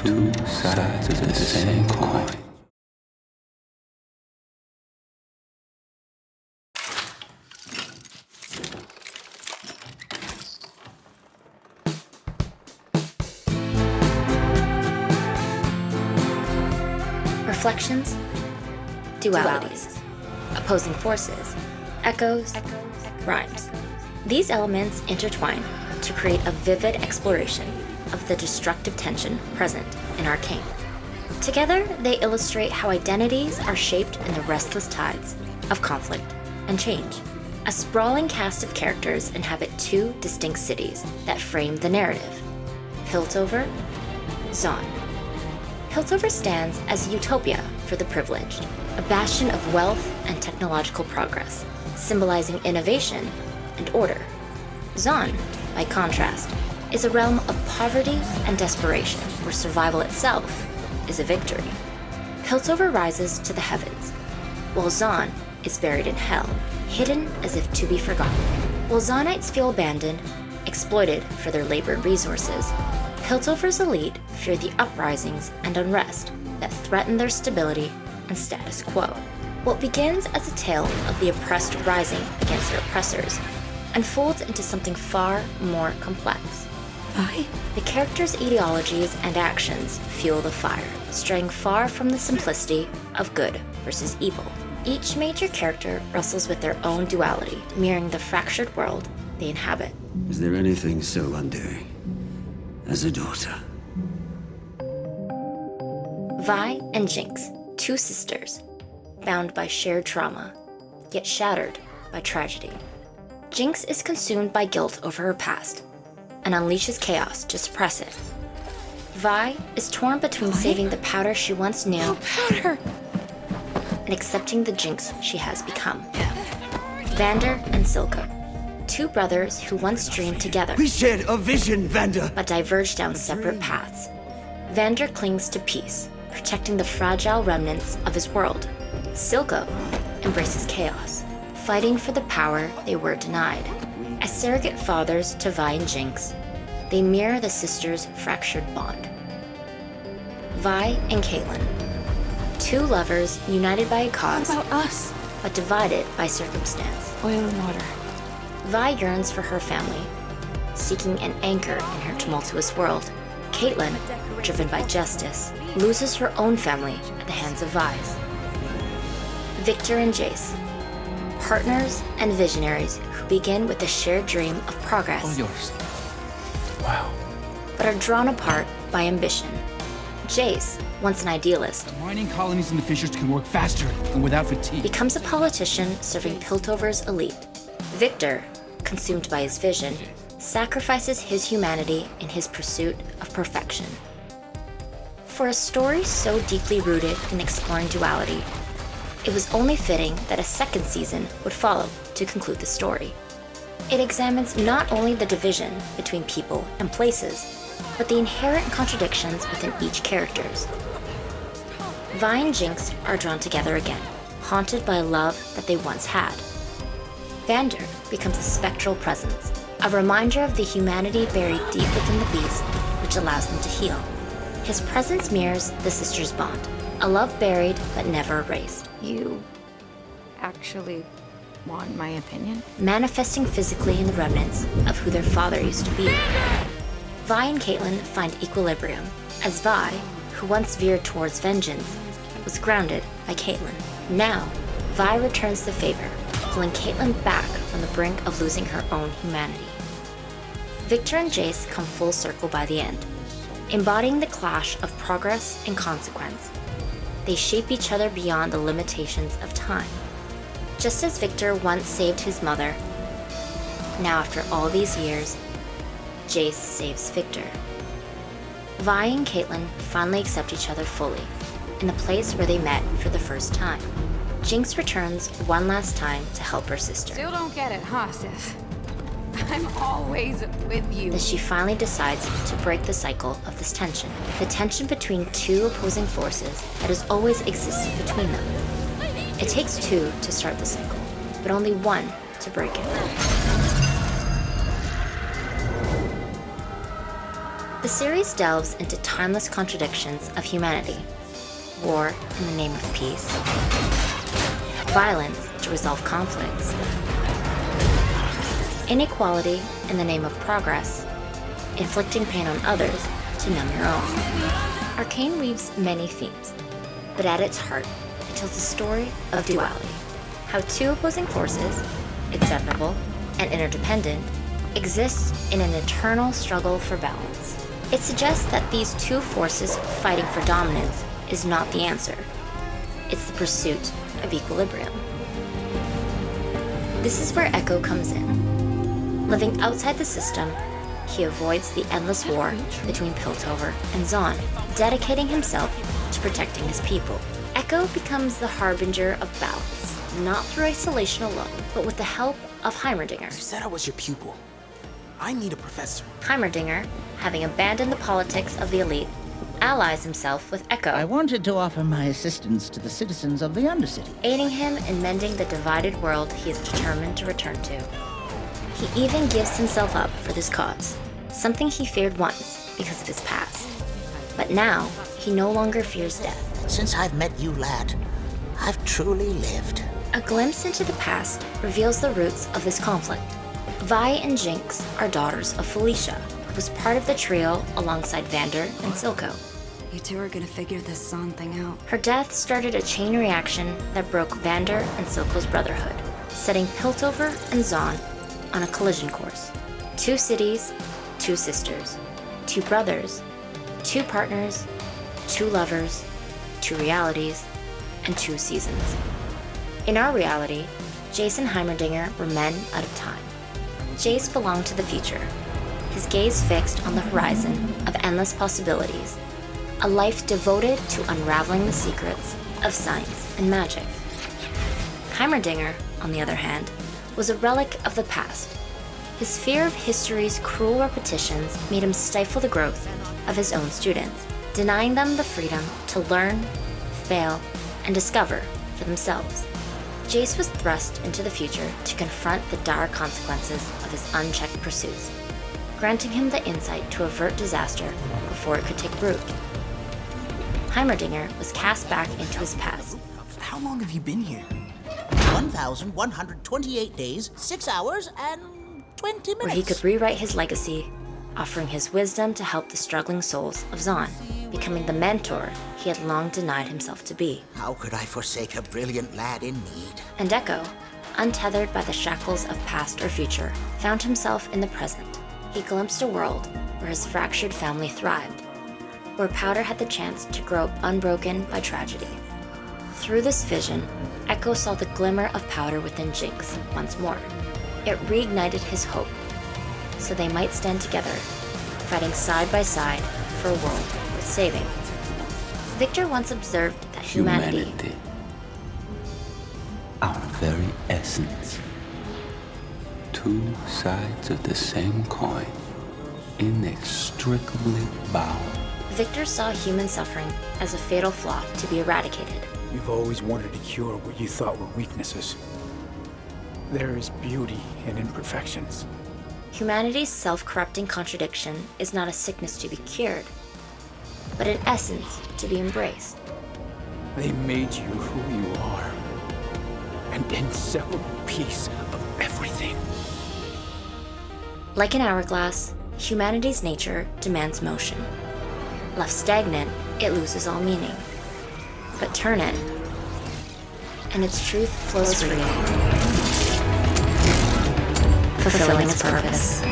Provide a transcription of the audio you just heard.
two sides of the same coin. Reflections, dualities, opposing forces, echoes, rhymes. These elements intertwine to create a vivid exploration of the destructive tension present in Arcane. Together, they illustrate how identities are shaped in the restless tides of conflict and change. A sprawling cast of characters inhabit two distinct cities that frame the narrative: Piltover, Zaun. Piltover stands as a utopia for the privileged, a bastion of wealth and technological progress, symbolizing innovation and order. Zaun, by contrast, is a realm of poverty and desperation, where survival itself is a victory. Piltover rises to the heavens, while Zaun is buried in hell, hidden as if to be forgotten. While Zaunites feel abandoned, exploited for their labor and resources, Piltover's elite fear the uprisings and unrest that threaten their stability and status quo. What begins as a tale of the oppressed rising against their oppressors unfolds into something far more complex. Why? The characters' ideologies and actions fuel the fire, straying far from the simplicity of good versus evil. Each major character wrestles with their own duality, mirroring the fractured world they inhabit. Is there anything so undoing as a daughter? Vi and Jinx, two sisters, bound by shared trauma, yet shattered by tragedy. Jinx is consumed by guilt over her past and unleashes chaos to suppress it. Vi is torn between saving the powder she once knew and accepting the Jinx she has become. Vander and Silka, two brothers who once dreamed together. We shared a vision, Vander! But diverged down separate paths. Vander clings to peace, protecting the fragile remnants of his world. Silka embraces chaos, fighting for the power they were denied. As surrogate fathers to Vi and Jinx, they mirror the sisters' fractured bond. Vi and Caitlin, two lovers united by a cause, What about us? but divided by circumstance. Oil and water. Vi yearns for her family, seeking an anchor in her tumultuous world. Caitlin, driven by justice, loses her own family at the hands of Vi's. Victor and Jace, partners and visionaries who begin with a shared dream of progress, All yours. Wow. but are drawn apart by ambition. Jace, once an idealist, Mining colonies in the fissures can work faster and without fatigue. becomes a politician serving Piltover's elite. Victor, consumed by his vision, sacrifices his humanity in his pursuit of perfection. For a story so deeply rooted in exploring duality, it was only fitting that a second season would follow to conclude the story. It examines not only the division between people and places, but the inherent contradictions within each characters. Vi and Jinx are drawn together again, haunted by a love that they once had. Vander becomes a spectral presence, a reminder of the humanity buried deep within the beast, which allows them to heal. His presence mirrors the sisters' bond, a love buried but never erased, You actually want my opinion? manifesting physically in the remnants of who their father used to be. Vi and Caitlin find equilibrium, as Vi, who once veered towards vengeance, was grounded by Caitlin. Now, Vi returns the favor, pulling Caitlin back from the brink of losing her own humanity. Victor and Jace come full circle by the end, embodying the clash of progress and consequence. They shape each other beyond the limitations of time. Just as Victor once saved his mother, now after all these years, Jace saves Victor. Vi and Caitlin finally accept each other fully, in the place where they met for the first time. Jinx returns one last time to help her sister, Still don't get it, huh, sis? I'm always with you. as she finally decides to break the cycle of this tension. The tension between two opposing forces that has always existed between them. It takes two to start the cycle, but only one to break it. The series delves into timeless contradictions of humanity. War in the name of peace. Violence to resolve conflicts. Inequality in the name of progress. Inflicting pain on others to numb your own. Arcane weaves many themes, but at its heart, it tells the story of duality. How two opposing forces, inseparable and interdependent, exist in an eternal struggle for balance. It suggests that these two forces fighting for dominance is not the answer. It's the pursuit of equilibrium. This is where Ekko comes in. Living outside the system, he avoids the endless war between Piltover and Zaun, dedicating himself to protecting his people. Ekko becomes the harbinger of balance, not through isolation alone, but with the help of Heimerdinger. You said I was your pupil. I need a professor. Heimerdinger, having abandoned the politics of the elite, allies himself with Ekko, I wanted to offer my assistance to the citizens of the Undercity. aiding him in mending the divided world he is determined to return to. He even gives himself up for this cause, something he feared once because of his past. But now, he no longer fears death. Since I've met you, lad, I've truly lived. A glimpse into the past reveals the roots of this conflict. Vi and Jinx are daughters of Felicia, who was part of the trio alongside Vander and Silco. You two are gonna figure this Zaun thing out. Her death started a chain reaction that broke Vander and Silco's brotherhood, setting Piltover and Zaun on a collision course. Two cities, two sisters, two brothers, two partners, two lovers, two realities, and two seasons. In our reality, Jace and Heimerdinger were men out of time. Jace belonged to the future, his gaze fixed on the horizon of endless possibilities, a life devoted to unraveling the secrets of science and magic. Heimerdinger, on the other hand, was a relic of the past. His fear of history's cruel repetitions made him stifle the growth of his own students, denying them the freedom to learn, fail, and discover for themselves. Jace was thrust into the future to confront the dire consequences of his unchecked pursuits, granting him the insight to avert disaster before it could take root. Heimerdinger was cast back into his past. How long have you been here? 1,128 days, 6 hours, and 20 minutes. Where he could rewrite his legacy, offering his wisdom to help the struggling souls of Zaun, becoming the mentor he had long denied himself to be. How could I forsake a brilliant lad in need? And Ekko, untethered by the shackles of past or future, found himself in the present. He glimpsed a world where his fractured family thrived, where Powder had the chance to grow up unbroken by tragedy. Through this vision, Ekko saw the glimmer of Powder within Jinx once more. It reignited his hope, so they might stand together, fighting side by side for a world worth saving. Victor once observed that humanity, our very essence. Two sides of the same coin, inextricably bound. Victor saw human suffering as a fatal flaw to be eradicated. You've always wanted to cure what you thought were weaknesses. There is beauty in imperfections. Humanity's self-corrupting contradiction is not a sickness to be cured, but an essence to be embraced. They made you who you are. An inseparable piece of everything. Like an hourglass, humanity's nature demands motion. Left stagnant, it loses all meaning. But turn it, and its truth flows freely, fulfilling its purpose.